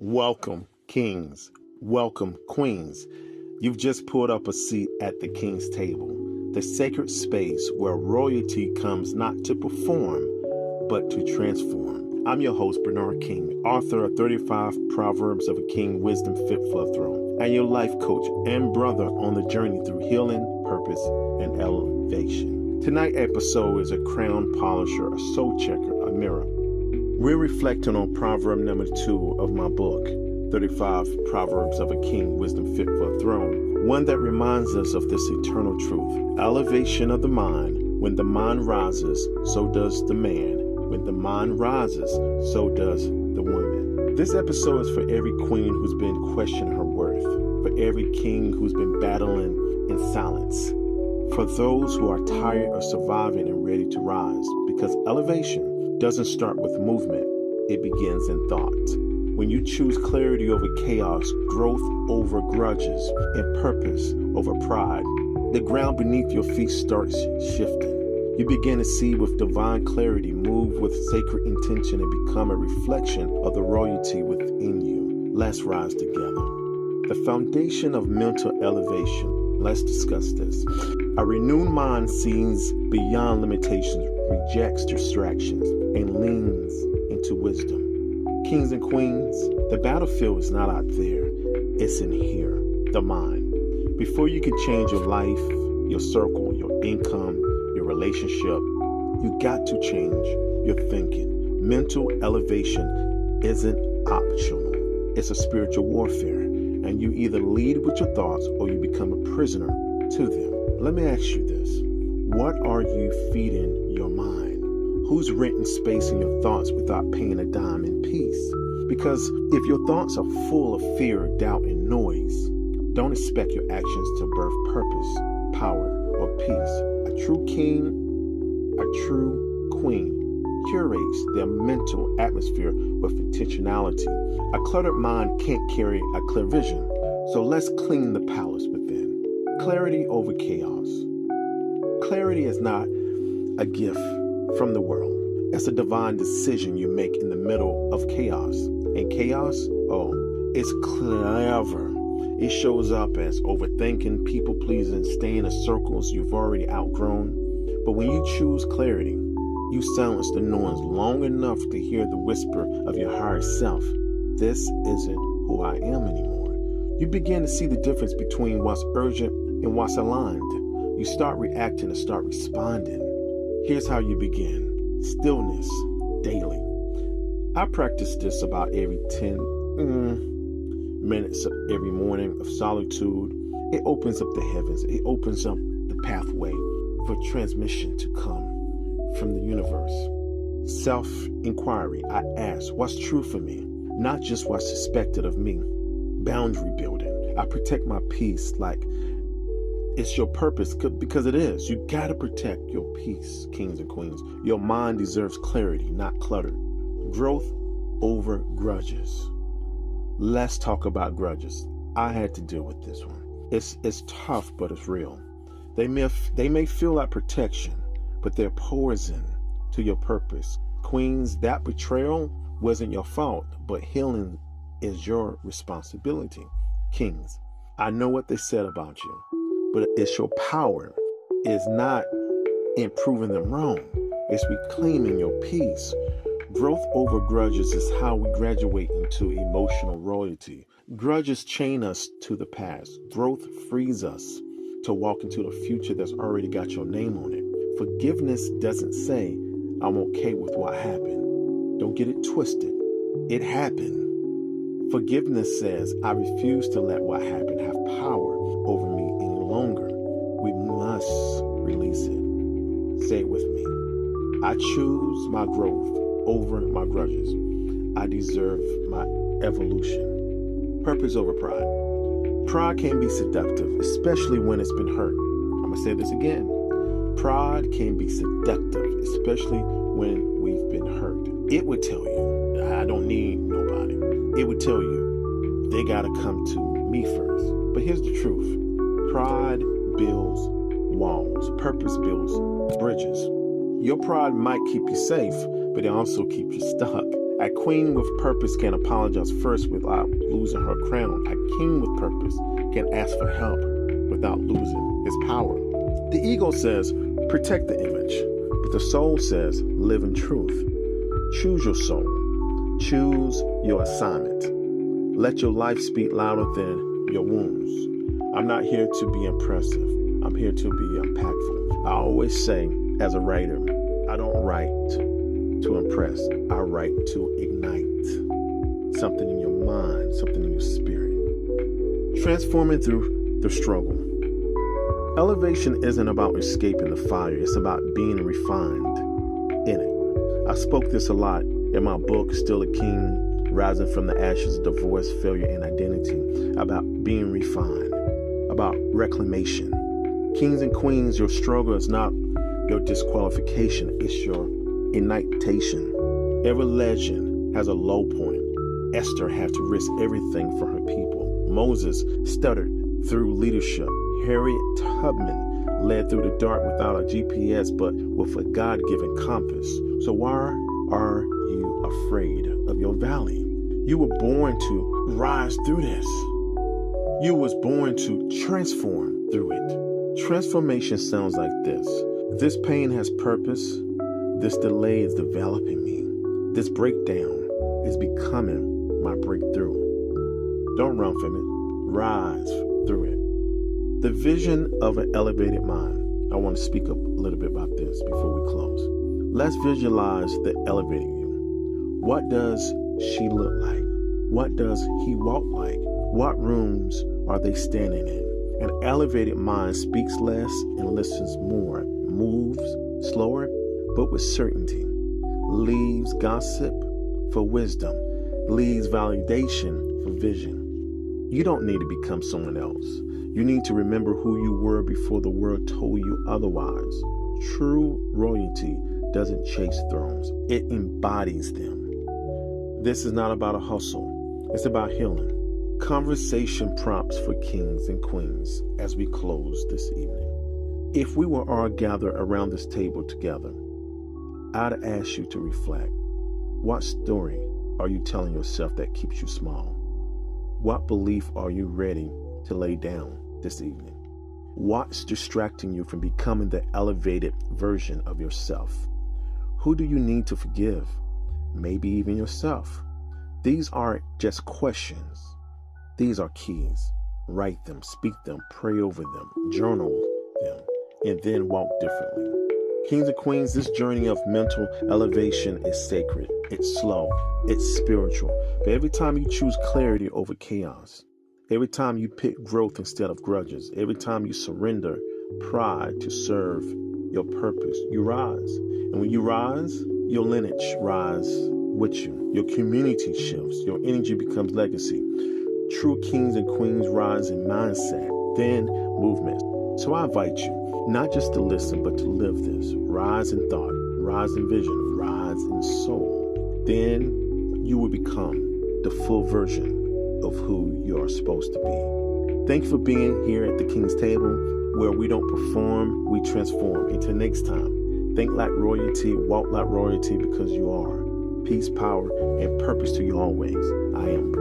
Welcome, kings. Welcome, queens. You've just pulled up a seat at the king's table, the sacred space where royalty comes not to perform, but to transform. I'm your host, Bernard King, author of 35 Proverbs of a King, Wisdom Fit for a Throne, and your life coach and brother on the journey through healing, purpose, and elevation. Tonight's episode is a crown polisher, a soul checker, a mirror. We're reflecting on Proverb number 2 of my book, 35 Proverbs of a King, Wisdom Fit for a Throne, one that reminds us of this eternal truth. Elevation of the mind. When the mind rises, so does the man. When the mind rises, so does the woman. This episode is for every queen who's been questioning her worth, for every king who's been battling in silence, for those who are tired of surviving and ready to rise, because elevation doesn't start with movement, it begins in thought. When you choose clarity over chaos, growth over grudges, and purpose over pride, the ground beneath your feet starts shifting. You begin to see with divine clarity, move with sacred intention, and become a reflection of the royalty within you. Let's rise together. The foundation of mental elevation. Let's discuss this. A renewed mind sees beyond limitations, rejects distractions, and leans into wisdom. Kings and queens, the battlefield is not out there, it's in here, the mind. Before you can change your life, your circle, your income, your relationship, you got to change your thinking. Mental elevation isn't optional, it's a spiritual warfare, and you either lead with your thoughts or you become a prisoner to them. Let me ask you this. What are you feeding your mind? Who's renting space in your thoughts without paying a dime in peace? Because if your thoughts are full of fear, doubt, and noise, don't expect your actions to birth purpose, power, or peace. A true king, a true queen curates their mental atmosphere with intentionality. A cluttered mind can't carry a clear vision. So let's clean the palace within. Clarity over chaos. Clarity is not a gift from the world. It's a divine decision you make in the middle of chaos. And chaos, it's clever. It shows up as overthinking, people-pleasing, staying in circles you've already outgrown. But when you choose clarity, you silence the noise long enough to hear the whisper of your higher self. This isn't who I am anymore. You begin to see the difference between what's urgent and what's aligned. You start reacting and start responding. Here's how you begin. Stillness daily. I practice this about every 10 minutes every morning of solitude. It opens up the heavens. It opens up the pathway for transmission to come from the universe. Self-inquiry. I ask, what's true for me? Not just what's suspected of me. Boundary building. I protect my peace like it's your purpose, because it is. You got to protect your peace, kings and queens. Your mind deserves clarity, not clutter. Growth over grudges. Let's talk about grudges. I had to deal with this one. It's tough, but it's real. They may feel like protection, but they're poison to your purpose. Queens, that betrayal wasn't your fault, but healing is your responsibility. Kings, I know what they said about you, but it's your power. It's not in proving them wrong. It's reclaiming your peace. Growth over grudges is how we graduate into emotional royalty. Grudges chain us to the past. Growth frees us to walk into the future that's already got your name on it. Forgiveness doesn't say, I'm okay with what happened. Don't get it twisted. It happened. Forgiveness says, I refuse to let what happened have power over me any longer. We must release it. Say it with me. I choose my growth over my grudges. I deserve my evolution. Purpose over pride. Pride can be seductive, especially when it's been hurt. I'm going to say this again. Pride can be seductive, especially when we've been hurt. It would tell you, I don't need nobody. It would tell you, they got to come to me first. But here's the truth. Pride builds walls. Purpose builds bridges. Your pride might keep you safe, but it also keeps you stuck. A queen with purpose can apologize first without losing her crown. A king with purpose can ask for help without losing his power. The ego says, protect the image, but the soul says, live in truth. Choose your soul. Choose your assignment. Let your life speak louder than your wounds. I'm not here to be impressive. I'm here to be impactful. I always say, as a writer, I don't write to impress. I write to ignite something in your mind, something in your spirit. Transforming through the struggle. Elevation isn't about escaping the fire. It's about being refined in it. I spoke this a lot in my book, Still a King, Rising from the Ashes of Divorce, Failure, and Identity, about being refined, about reclamation. Kings and queens, your struggle is not your disqualification. It's your ignitation. Every legend has a low point. Esther had to risk everything for her people. Moses stuttered through leadership. Harriet Tubman led through the dark without a GPS, but with a God-given compass. So why are you afraid of your valley? You were born to rise through this. You was born to transform through it. Transformation sounds like this. This pain has purpose. This delay is developing me. This breakdown is becoming my breakthrough. Don't run from it. Rise through it. The vision of an elevated mind. I want to speak a little bit about this before we close. Let's visualize the elevated you. What does she look like? What does he walk like? What rooms are they standing in? An elevated mind speaks less and listens more, moves slower, but with certainty, leaves gossip for wisdom, leaves validation for vision. You don't need to become someone else. You need to remember who you were before the world told you otherwise. True royalty doesn't chase thrones. It embodies them. This is not about a hustle. It's about healing. Conversation prompts for kings and queens as we close this evening. If we were all gathered around this table together, I'd ask you to reflect. What story are you telling yourself that keeps you small? What belief are you ready to lay down this evening? What's distracting you from becoming the elevated version of yourself? Who do you need to forgive? Maybe even yourself. These aren't just questions. These are keys. Write them, speak them, pray over them, journal them, and then walk differently. Kings and queens, this journey of mental elevation is sacred. It's slow. It's spiritual. But every time you choose clarity over chaos, every time you pick growth instead of grudges, every time you surrender pride to serve your purpose, you rise. And when you rise, your lineage rise with you. Your community shifts. Your energy becomes legacy. True kings and queens rise in mindset, then movement. So I invite you not just to listen, but to live this. Rise in thought, rise in vision, rise in soul. Then you will become the full version of who you are supposed to be. Thank you for being here at the King's Table, where we don't perform, we transform. Until next time, think like royalty, walk like royalty, because you are. Peace, power, and purpose to you always. I am